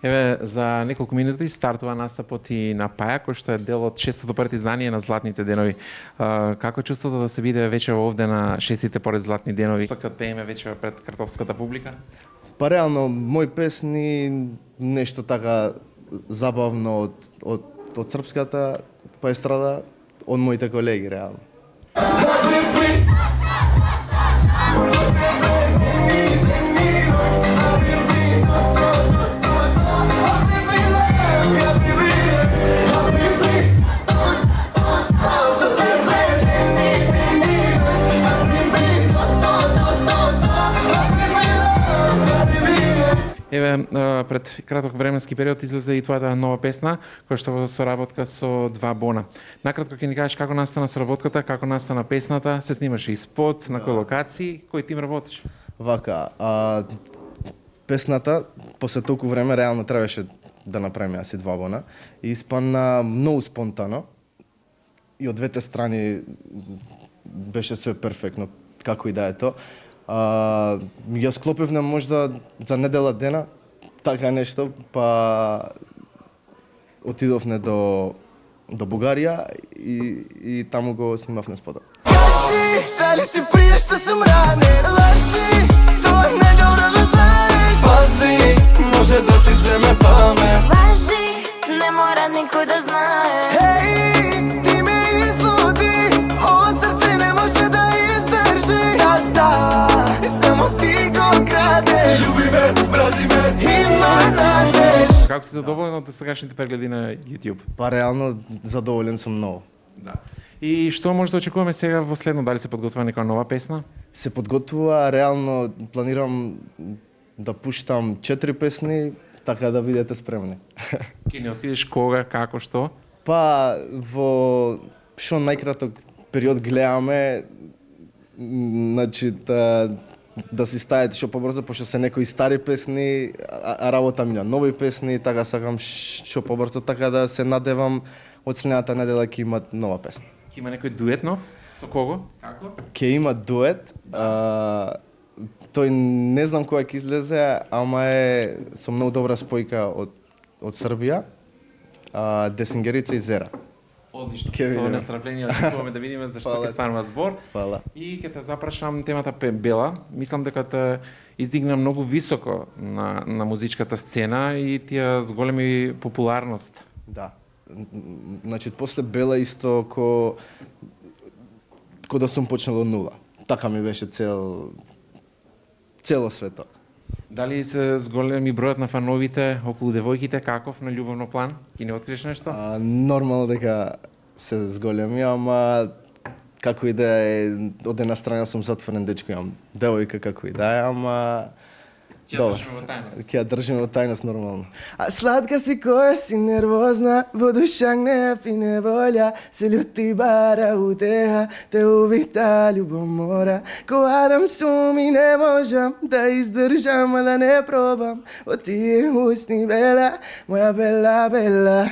Еве, за неколку минути стартува настапот и на Паја, кој што е дел од шестото партизание на Златните денови. Како чувството да се биде вечер овде на шестите поред Златни денови? Што ќе пееме вечер пред картовската публика? Па реално, мои песни нешто така забавно од српската па естрада од моите колеги реално. Еве, пред краток временски период излезе и твојата нова песна, која што во соработка со Два Бона. Накратко ќе ни кажеш како настана соработката, како настана песната, се снимаше и спот, на кој локации, кој тим работиш? Вака, песната после толку време реално требаше да направиме јас и Два Бона и испадна многу спонтано и од двете страни беше све перфектно, како и да е тоа. Ја склопивме можда за недела дена, така нешто, па отидовме до Бугарија и таму го снимавме спотот. Кажи, дали ти прие што сум ранен? Лажи, тоа не добро го знаеш. Пази, може да ти земе памет. Важи, не мора никој да знае. Хеј, ти ме излуди, ова срце не може да издржи. Да, само ти го крадеш. Люби ме, мрази ме, има надеж. Како си задоволен од досегашните прегледи на YouTube? Па реално задоволен сум многу. Да. И што може да очекуваме сега во следно? Дали се подготвува некоја нова песна? Се подготвува, реално планирам да пуштам 4 песни, така да бидете спремни. Ке не откриеш кога, како, што? Па во што најкраток период гледаме, значи да си ставите што побрзо, пошто се некои стари песни, а работа ми на нови песни, така сакам што побрзо, така да се надевам од следната недела ќе имат нова песна. Ќе има некој дует нов? Со кого? Како? Ќе има дует, тој не знам кога ќе излезе, ама е со многу добра спојка од Србија, Десингерица и Зера. Одлично. Ке Со видиме. нестрпление очекуваме да видиме за што Фала. ќе станува збор. Фала. И ќе те запрашам темата Бела. Мислам дека те издигна многу високо на музичката сцена и ти ја зголеми популарност. Да. Значи, после Бела исто ко да сум почнал од нула. Така ми беше цело свето. Дали се зголеми бројот на фановите околу девојките, каков на љубовно план? Ќе не откриеш нешто? Нормално дека се зголеми, ама како и да е, од една страна сум затворен дечко, имам девојка како и да е, ама Ќе ја добро. држиме во тајност. Ќе ја држиме во тајност нормално. А сладка си која си нервозна, во душа гнев и неволја, се љути бара утеха, те увита љубомора. Која дам сум и не можам да издржам, а да не пробам, во тие усни Бела, моја Бела, Бела.